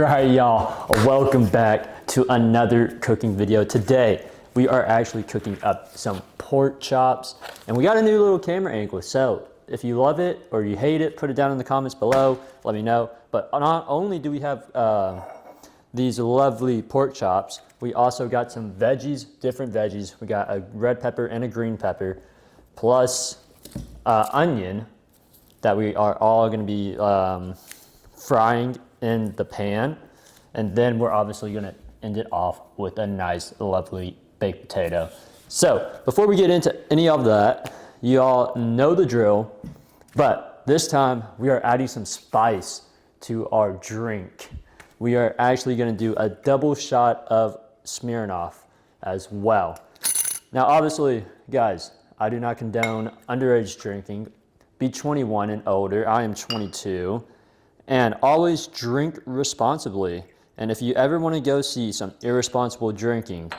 Alright y'all, welcome back to another cooking video. Today we are actually cooking up some pork chops and we got a new little camera angle. So if you love it or you hate it, put it down in the comments below, let me know. But not only do we have these lovely pork chops, we also got some veggies, different veggies. We got a red pepper and a green pepper, plus onion that we are all gonna be frying in the pan, and then we're obviously gonna end it off with a nice lovely baked potato. So before we get into any of that, you all know the drill, but this time we are adding some spice to our drink. We are actually gonna do a double shot of Smirnoff as well. Now obviously guys, I do not condone underage drinking. Be 21 and older. I am 22. And always drink responsibly. And if you ever want to go see some irresponsible drinking,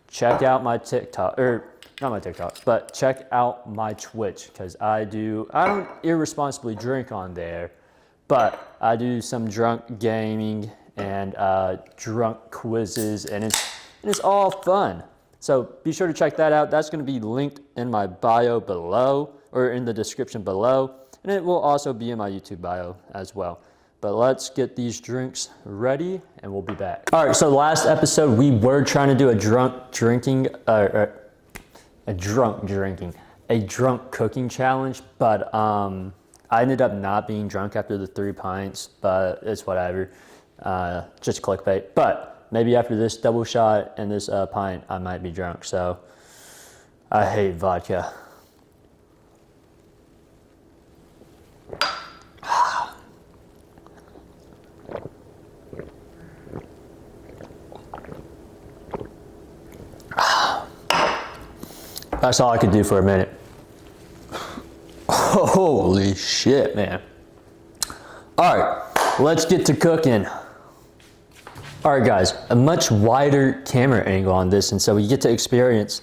check out my TikTok, or not my TikTok, but check out my Twitch, because I don't irresponsibly drink on there, but I do some drunk gaming and drunk quizzes, and it's all fun. So be sure to check that out. That's going to be linked in my bio below, or in the description below, and it will also be in my YouTube bio as well. But let's get these drinks ready and we'll be back. All right, so last episode we were trying to do a drunk cooking challenge, but I ended up not being drunk after the 3 pints, but it's whatever, just clickbait. But maybe after this double shot and this pint, I might be drunk, so I hate vodka. That's all I could do for a minute. Holy shit, man. All right, let's get to cooking. All right, guys, a much wider camera angle on this, and so we get to experience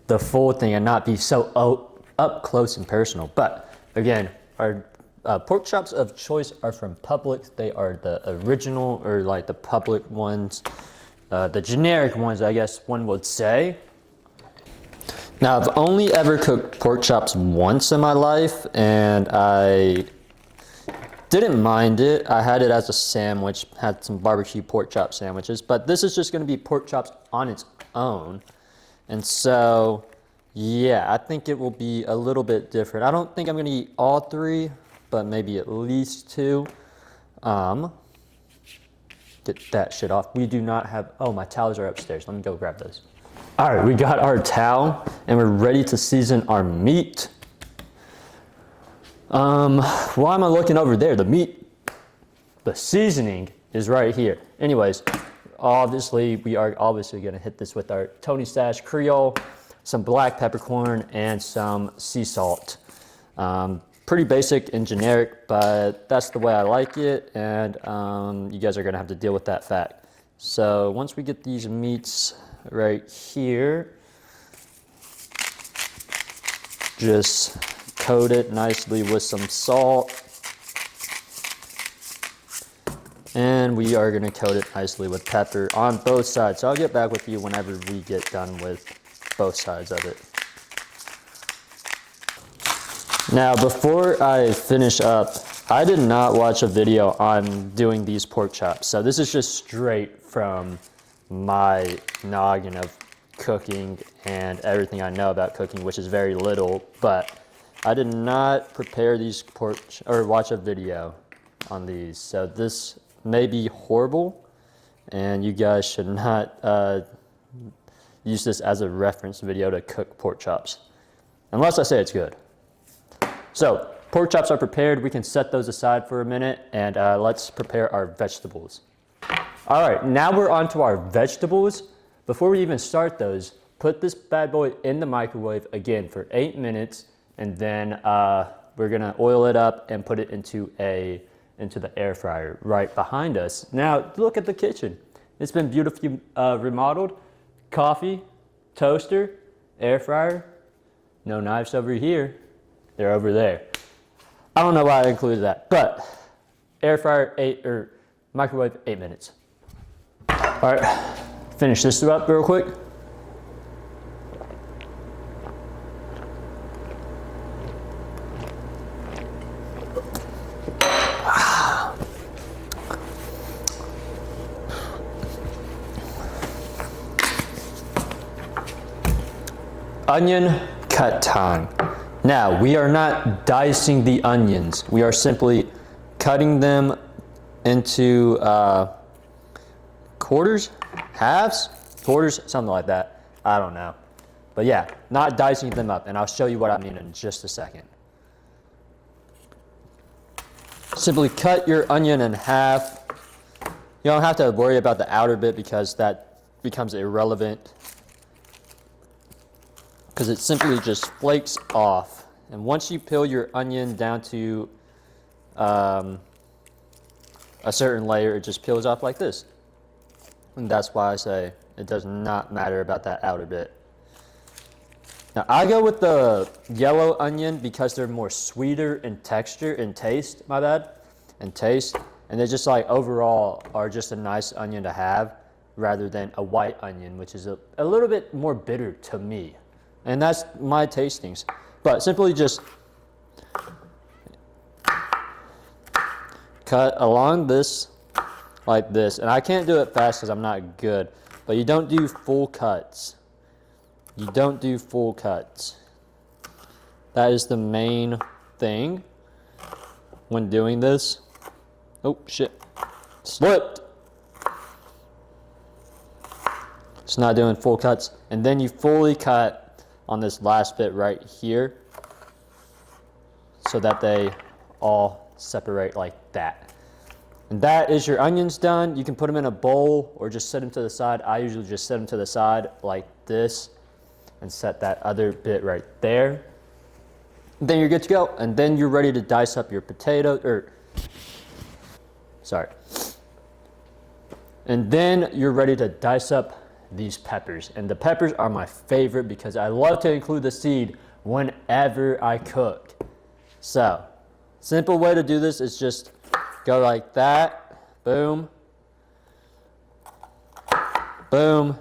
the full thing and not be so up close and personal. But again, our pork chops of choice are from Publix. They are the original, or like the public ones, the generic ones, I guess one would say. Now, I've only ever cooked pork chops once in my life, and I didn't mind it. I had it as a sandwich, had some barbecue pork chop sandwiches, but this is just gonna be pork chops on its own. And so, yeah, I think it will be a little bit different. I don't think I'm gonna eat all 3, but maybe at least 2. Get that shit off. We do not have, oh, my towels are upstairs. Let me go grab those. All right, we got our towel and we're ready to season our meat. Why am I looking over there? The seasoning is right here. Anyways, obviously we are gonna hit this with our Tony Stash Creole, some black peppercorn, and some sea salt. Pretty basic and generic, but that's the way I like it, and you guys are gonna have to deal with that fact. So once we get these meats right here, just coat it nicely with some salt, and we are going to coat it nicely with pepper on both sides. So I'll get back with you whenever we get done with both sides of it. Now, before I finish up, I did not watch a video on doing these pork chops, so this is just straight from my noggin of cooking and everything I know about cooking, which is very little, but I did not prepare these or watch a video on these, so this may be horrible, and you guys should not use this as a reference video to cook pork chops, unless I say it's good. So pork chops are prepared. We can set those aside for a minute, and let's prepare our vegetables. All right, now we're on to our vegetables. Before we even start those, put this bad boy in the microwave again for 8 minutes, and then we're gonna oil it up and put it into the air fryer right behind us. Now, look at the kitchen. It's been beautifully remodeled. Coffee, toaster, air fryer. No knives over here, they're over there. I don't know why I included that, but air fryer microwave 8 minutes. All right, finish this up real quick. Onion cut time. Now, we are not dicing the onions. We are simply cutting them into quarters, halves, quarters, something like that. I don't know. But yeah, not dicing them up. And I'll show you what I mean in just a second. Simply cut your onion in half. You don't have to worry about the outer bit because that becomes irrelevant, because it simply just flakes off. And once you peel your onion down to a certain layer, it just peels off like this. And that's why I say it does not matter about that outer bit. Now, I go with the yellow onion because they're more sweeter in texture, in taste, and taste. And they just like overall are just a nice onion to have rather than a white onion, which is a little bit more bitter to me. And that's my tastings. But simply just cut along this, like this. And I can't do it fast because I'm not good. But you don't do full cuts. You don't do full cuts. That is the main thing when doing this. Oh, shit. Slipped. It's not doing full cuts. And then you fully cut on this last bit right here so that they all separate like that. And that is your onions done. You can put them in a bowl or just set them to the side. I usually just set them to the side like this and set that other bit right there. Then you're good to go. And then you're ready to dice up your And then you're ready to dice up these peppers. And the peppers are my favorite because I love to include the seed whenever I cook. So, simple way to do this is just go like that. Boom. Boom.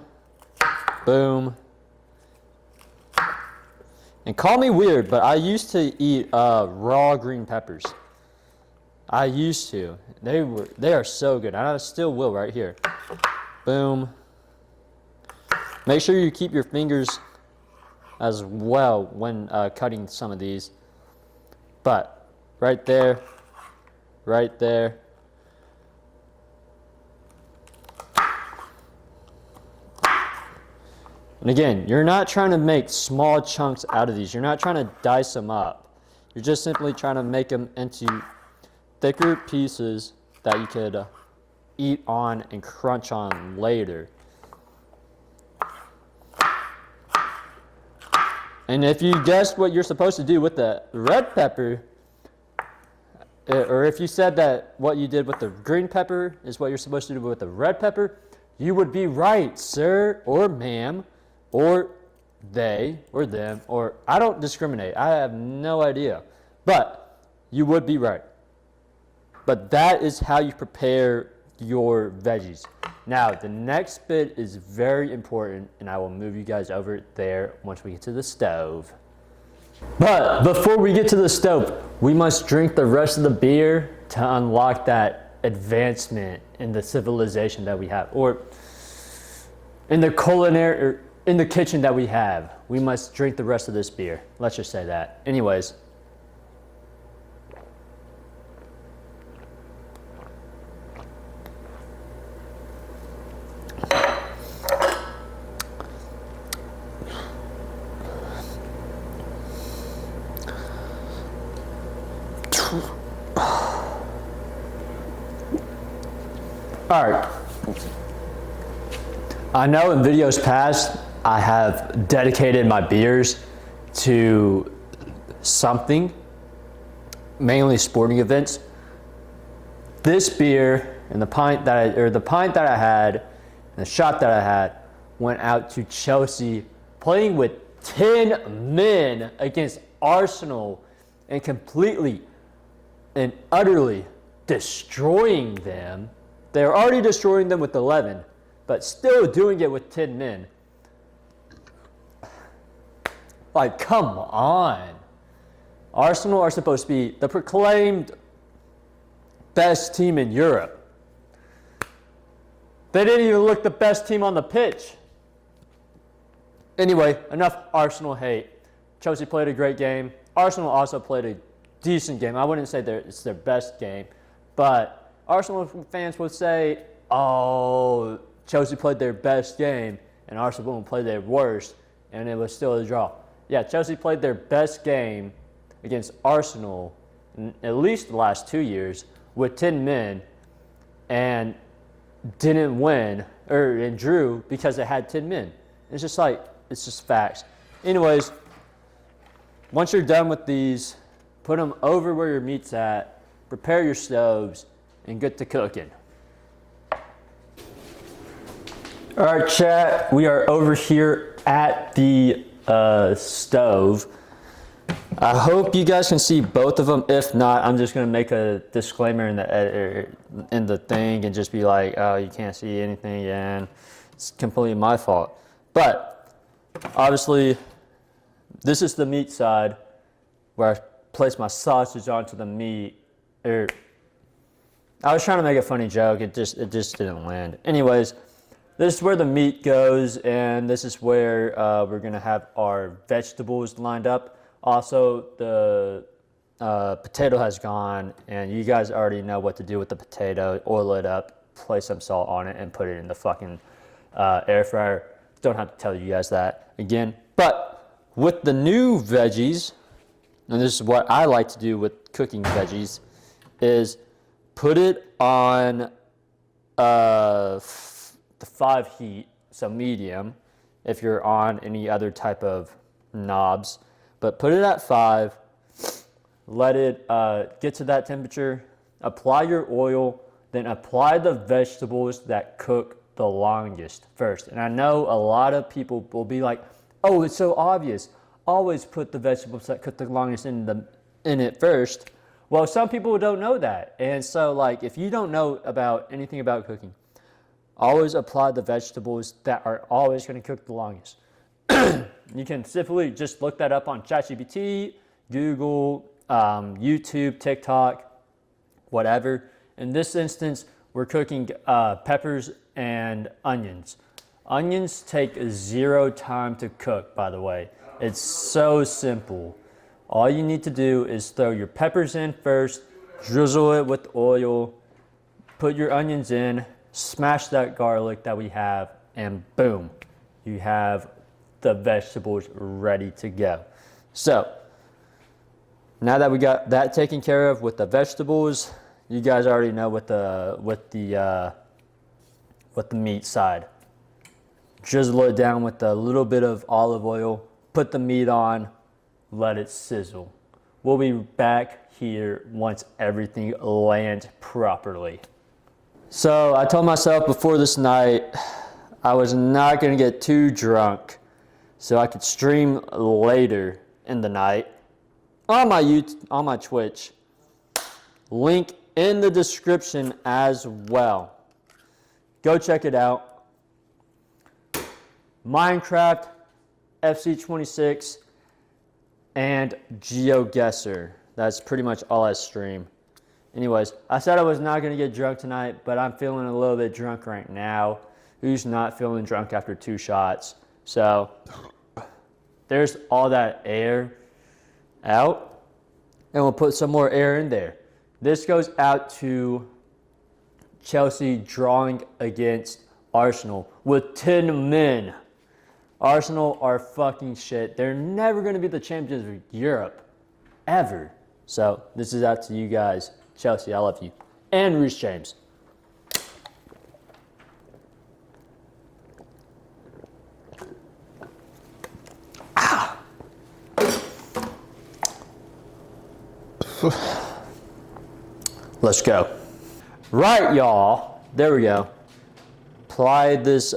Boom. And call me weird, but I used to eat raw green peppers. I used to. They are so good. I still will right here. Boom. Make sure you keep your fingers as well when cutting some of these. But right there, right there. And again, you're not trying to make small chunks out of these. You're not trying to dice them up. You're just simply trying to make them into thicker pieces that you could eat on and crunch on later. And if you guessed what you're supposed to do with the red pepper, or if you said that what you did with the green pepper is what you're supposed to do with the red pepper, you would be right, sir or ma'am, or they or them, or I don't discriminate. I have no idea. But you would be right. But that is how you prepare your veggies. Now, the next bit is very important, and I will move you guys over there once we get to the stove. But before we get to the stove, we must drink the rest of the beer to unlock that advancement in the civilization that we have, or in the culinary, or in the kitchen that we have. We must drink the rest of this beer. Let's just say that. Anyways. All right. I know in videos past, I have dedicated my beers to something, mainly sporting events. This beer and the pint that I had, and the shot that I had, went out to Chelsea, playing with 10 men against Arsenal and completely and utterly destroying them. They're already destroying them with 11. but still doing it with 10 men. Like, come on. Arsenal are supposed to be the proclaimed best team in Europe. They didn't even look the best team on the pitch. Anyway, enough Arsenal hate. Chelsea played a great game. Arsenal also played a decent game. I wouldn't say it's their best game, but Arsenal fans would say, oh, Chelsea played their best game and Arsenal played their worst, and it was still a draw. Yeah, Chelsea played their best game against Arsenal in at least the last 2 years with 10 men and didn't win and drew because they had 10 men. It's just facts. Anyways, once you're done with these, put them over where your meat's at, prepare your stoves, and get to cooking. All right, chat, we are over here at the stove. I hope you guys can see both of them. If not, I'm just gonna make a disclaimer in the thing and just be like, oh, you can't see anything, and it's completely my fault. But obviously, this is the meat side where I place my sausage onto the meat. I was trying to make a funny joke. It just didn't land. Anyways, this is where the meat goes, and this is where we're gonna have our vegetables lined up. Also, the potato has gone, and you guys already know what to do with the potato. Oil it up, place some salt on it, and put it in the fucking air fryer. Don't have to tell you guys that again. But with the new veggies, and this is what I like to do with cooking veggies, is put it on the 5 heat, so medium, if you're on any other type of knobs. But put it at 5, let it get to that temperature, apply your oil, then apply the vegetables that cook the longest first. And I know a lot of people will be like, oh, it's so obvious. Always put the vegetables that cook the longest in it first. Well, some people don't know that. And so, like, if you don't know about anything about cooking, always apply the vegetables that are always going to cook the longest. You can simply just look that up on ChatGPT, Google, YouTube, TikTok, whatever. In this instance, we're cooking peppers and onions. Onions take 0 time to cook, by the way. It's so simple. All you need to do is throw your peppers in first, drizzle it with oil, put your onions in, smash that garlic that we have, and boom, you have the vegetables ready to go. So now that we got that taken care of with the vegetables, you guys already know with the meat side. Drizzle it down with a little bit of olive oil, put the meat on, let it sizzle. We'll be back here once everything lands properly. So I told myself before this night I was not gonna get too drunk so I could stream later in the night on my YouTube, on my Twitch. Link in the description as well. Go check it out. Minecraft, FC26, and GeoGuessr. That's pretty much all I stream. Anyways, I said I was not going to get drunk tonight, but I'm feeling a little bit drunk right now. Who's not feeling drunk after 2 shots? So there's all that air out, and we'll put some more air in there. This goes out to Chelsea drawing against Arsenal with 10 men. Arsenal are fucking shit. They're never going to be the champions of Europe, ever. So this is out to you guys. Chelsea, I love you. And Reece James. Ah. Let's go. Right, y'all. There we go. Apply this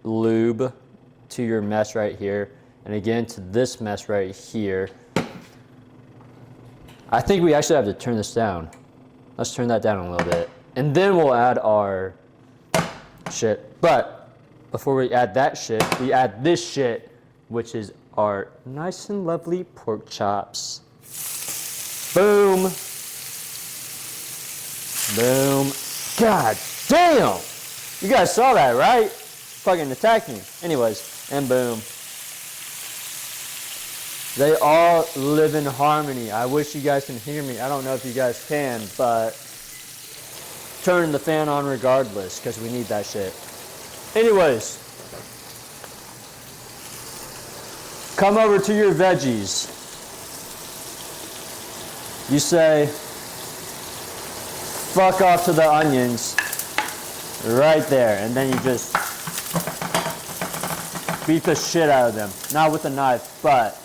lube to your mess right here, and again to this mess right here. I think we actually have to turn this down. Let's turn that down a little bit, and then we'll add our shit. But before we add that shit, we add this shit, which is our nice and lovely pork chops. Boom. Boom. God damn! You guys saw that, right? Fucking attacked me. Anyways, and boom. They all live in harmony. I wish you guys can hear me. I don't know if you guys can, but turn the fan on regardless, because we need that shit. Anyways, come over to your veggies. You say, fuck off to the onions. Right there. And then you just beat the shit out of them. Not with a knife, but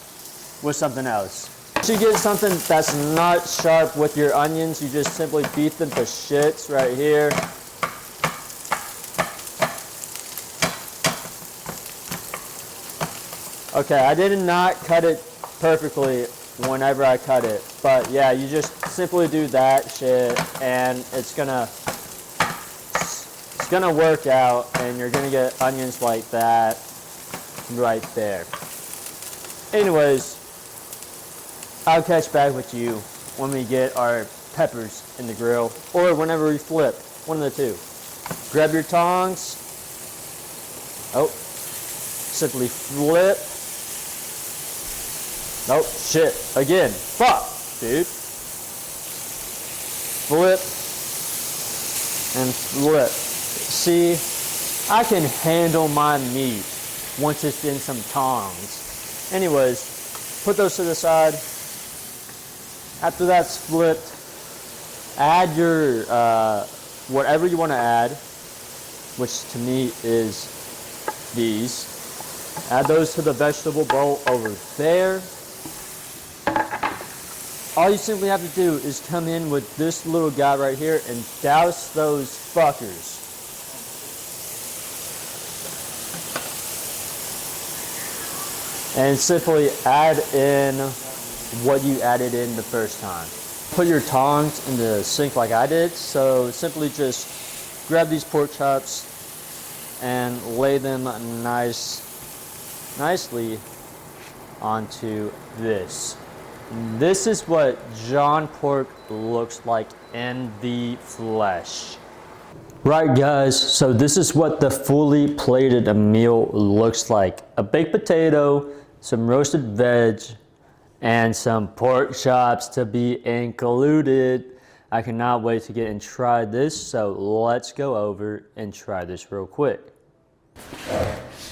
with something else. Once you get something that's not sharp with your onions, you just simply beat them to shits right here. Okay, I did not cut it perfectly whenever I cut it, but yeah, you just simply do that shit and it's gonna work out and you're gonna get onions like that right there. Anyways, I'll catch back with you when we get our peppers in the grill or whenever we flip, one of the two. Grab your tongs. Oh, simply flip. Nope, shit, again, fuck, dude. Flip and flip. See, I can handle my meat once it's in some tongs. Anyways, put those to the side. After that's flipped, add your whatever you want to add, which to me is these. Add those to the vegetable bowl over there. All you simply have to do is come in with this little guy right here and douse those fuckers. And simply add in what you added in the first time. Put your tongs in the sink like I did, so simply just grab these pork chops and lay them nicely onto this. This is what John pork looks like in the flesh. Right guys, so this is what the fully plated meal looks like. A baked potato, some roasted veg, and some pork chops to be included. I cannot wait to get and try this, so let's go over and try this real quick.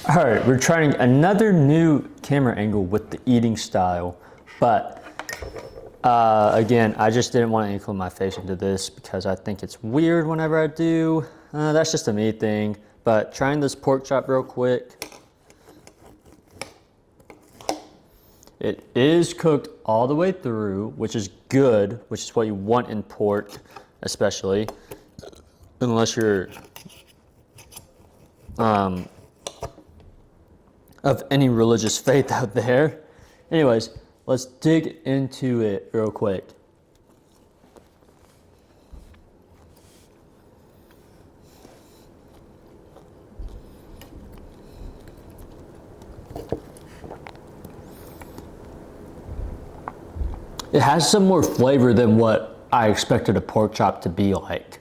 Alright, we're trying another new camera angle with the eating style, but again, I just didn't want to include my face into this because I think it's weird whenever I do. That's just a me thing, but trying this pork chop real quick. It is cooked all the way through, which is good, which is what you want in pork, especially, unless you're of any religious faith out there. Anyways, let's dig into it real quick. It has some more flavor than what I expected a pork chop to be like.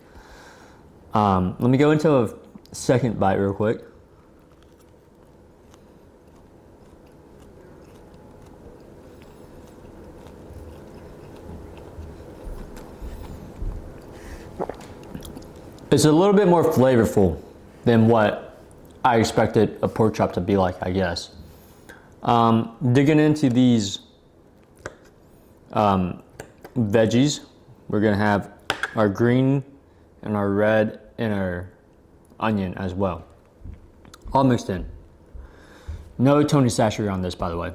Let me go into a second bite real quick. It's a little bit more flavorful than what I expected a pork chop to be like, I guess. Digging into these veggies, we're gonna have our green and our red and our onion as well, all mixed in. No Tony Chachereau on this, by the way.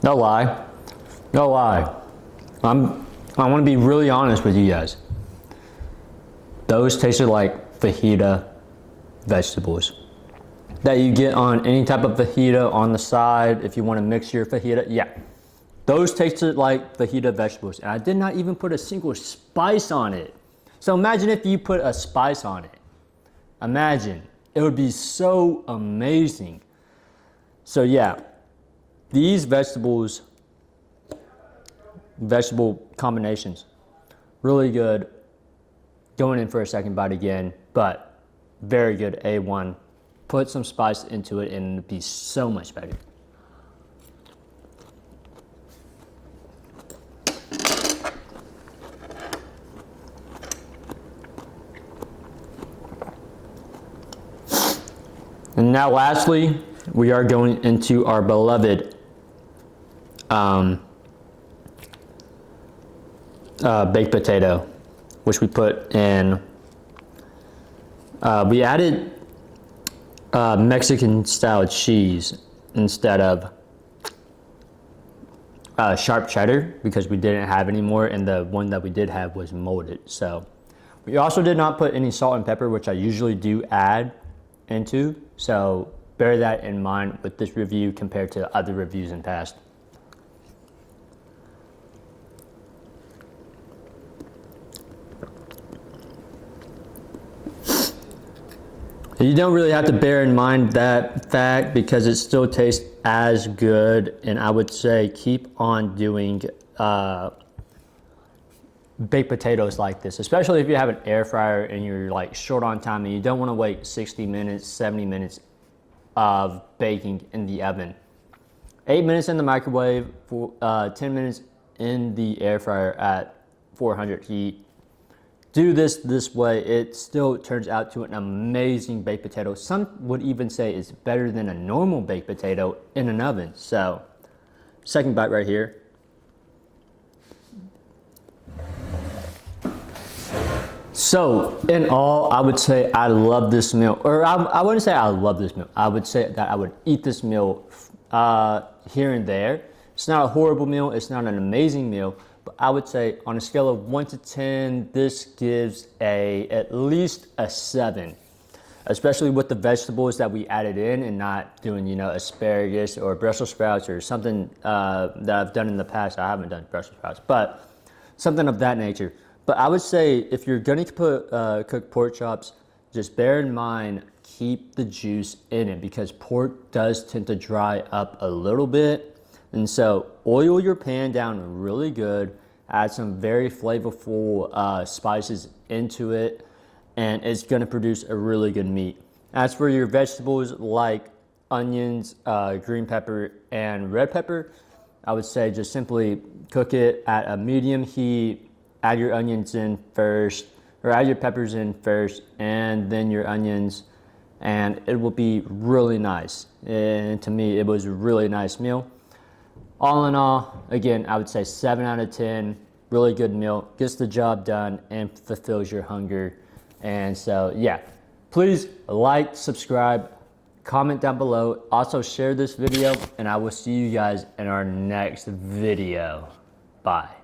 No lie, no lie. I want to be really honest with you guys. Those tasted like fajita vegetables. that you get on any type of fajita on the side if you want to mix your fajita. Yeah, those tasted like fajita vegetables, and I did not even put a single spice on it. So imagine if you put a spice on it. Imagine, it would be so amazing. So yeah, these vegetable combinations, really good. Going in for a second bite again, but very good, A1. Put some spice into it and it'd be so much better. And now lastly, we are going into our beloved baked potato, which we put in, we added Mexican style cheese instead of sharp cheddar because we didn't have any more, and the one that we did have was molded. So we also did not put any salt and pepper, which I usually do add into. So bear that in mind with this review compared to other reviews in past. You don't really have to bear in mind that fact because it still tastes as good, and I would say keep on doing baked potatoes like this, especially if you have an air fryer and you're like short on time and you don't want to wait 60 minutes, 70 minutes of baking in the oven. 8 minutes in the microwave, 10 minutes in the air fryer at 400 heat. Do this way, it still turns out to an amazing baked potato. Some would even say it's better than a normal baked potato in an oven. So, second bite right here. So, in all, I would say I love this meal. Or I wouldn't say I love this meal. I would say that I would eat this meal here and there. It's not a horrible meal. It's not an amazing meal. But I would say on a scale of 1 to 10, this gives at least a 7. Especially with the vegetables that we added in and not doing, asparagus or Brussels sprouts or something that I've done in the past. I haven't done Brussels sprouts, but something of that nature. But I would say if you're gonna cook pork chops, just bear in mind, keep the juice in it because pork does tend to dry up a little bit. And so oil your pan down really good, add some very flavorful spices into it, and it's gonna produce a really good meat. As for your vegetables like onions, green pepper, and red pepper, I would say just simply cook it at a medium heat, add your onions in first, or add your peppers in first, and then your onions, and it will be really nice. And to me, it was a really nice meal. All in all, again, I would say 7 out of 10, really good meal, gets the job done and fulfills your hunger. And so, yeah, please like, subscribe, comment down below. Also share this video, and I will see you guys in our next video. Bye.